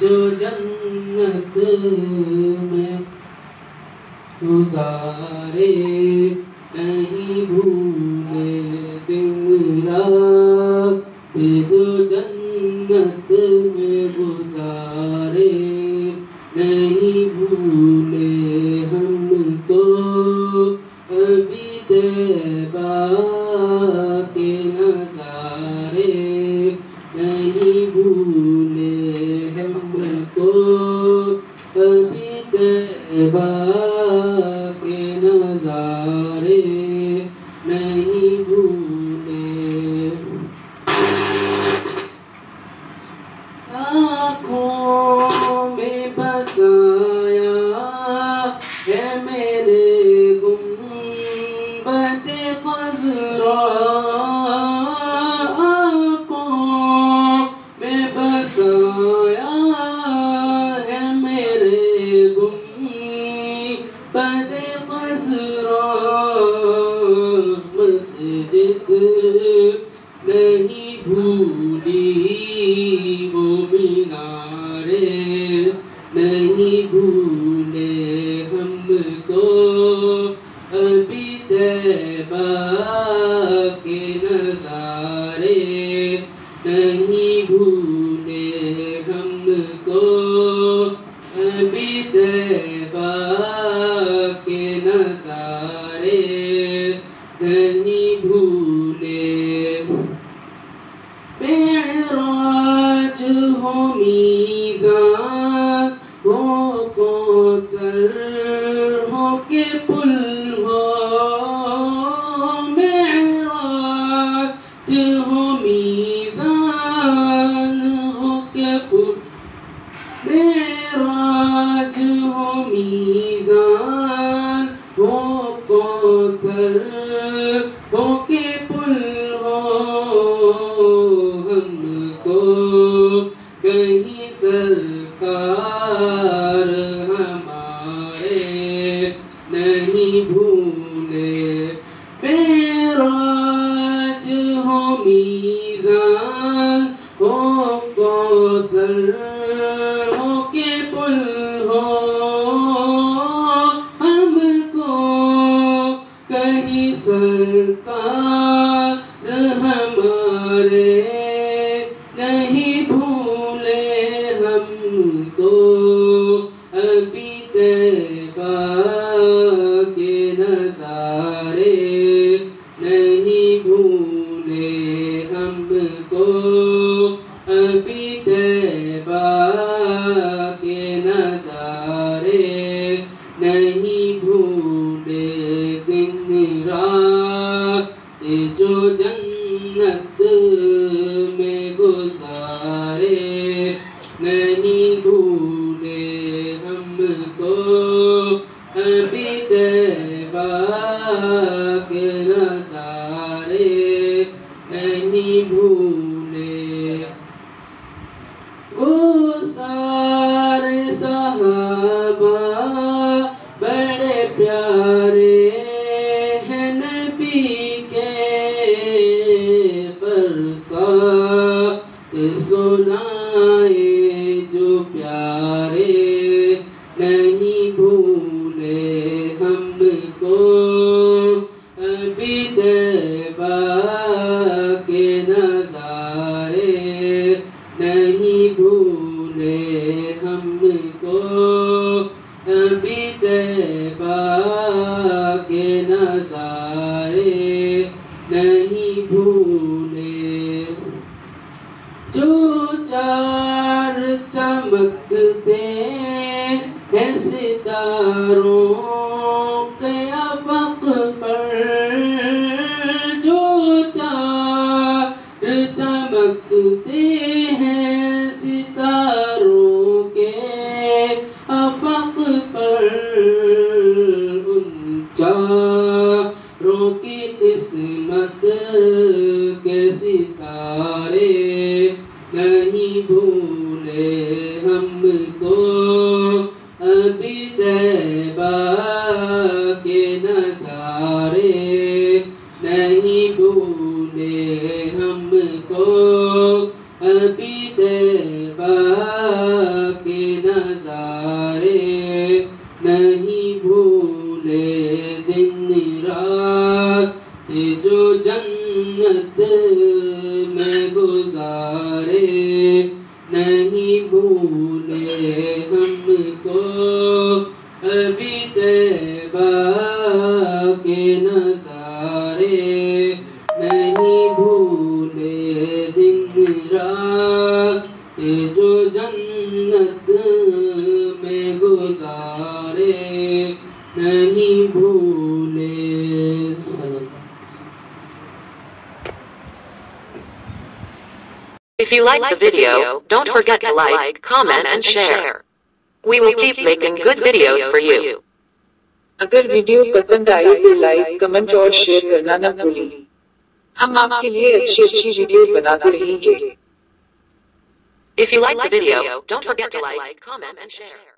جو جنت میں گزارے نہیں بھولے دن رات جو جنت میں گزارے نہیں بھولے ہم کو ابھی طیبہ کے نظارے نہیں بھولے ہم کو ابھی طیبہ کے نظارے نہیں بھولے آنکھوں میں بتایا ہے میرے گنبد خضرا آنکھوں میں بتایا ہے میرے گنبد خضرا مسجد نہیں بھولی وہ مینارے نہیں بھولے ہم کو ابھی طیبہ کے نظارے نہیں بھولے ہم کو ابھی طیبہ کے نظارے نہیں بھولے معراج ہو میزان ہو کوثر ہو کے پل ہو معراج ہو میزان ہو کے پل معراج ہو میزان ہو کوثر ہو کے پل ہو ہم کو کہیں سرکار ہمارے نہیں بھولے معراج ہو میزان ہو کوثر ہو کے پل ہو ہم کو کہیں سرکار ہمارے نہیں بھولے ہم کو ابھی طیبہ کے نظارے نہیں بھولے ہم کو ابھی طیبہ کے نظارے نہیں بھولے دن رات جو جنت میں گزارے نہیں بھولے ہم کو ابھی طیبہ کے نظارے نہیں بھولے گفتار صحابہ بڑے پیارے ہیں نبی کے برسات سنائے جو پیارے نہیں بھولے ہم کو ابھی طیبہ کے نظارے نہیں بھولے ہم کو ابھی طیبہ کے نظارے نہیں بھولے جو چار چمکتے ہیں ستاروں کے افق پر جو چار چمکتے ہیں ستاروں کے افق پر ان چاروں کی قسمت کے ستارے نہیں بھولے ہم کو ابھی طیبہ کے نظارے نہیں بھولے ہم کو ابھی طیبہ جو جنت میں گزارے نہیں بھولے ہم کو ابھی طیبہ کے نظارے نہیں بھولے دن رات جو جنت میں گزارے نہیں بھولے. If you like the video, don't forget to like, comment and share. We will keep making good videos for you. اگر ویڈیو پسند آئی تو لائک، کمنٹ اور شیئر کرنا نہ بھولیں. ہم آپ کے لیے اچھی ویڈیو بناتے رہیں گے. If you like the video, don't forget to like, comment and share.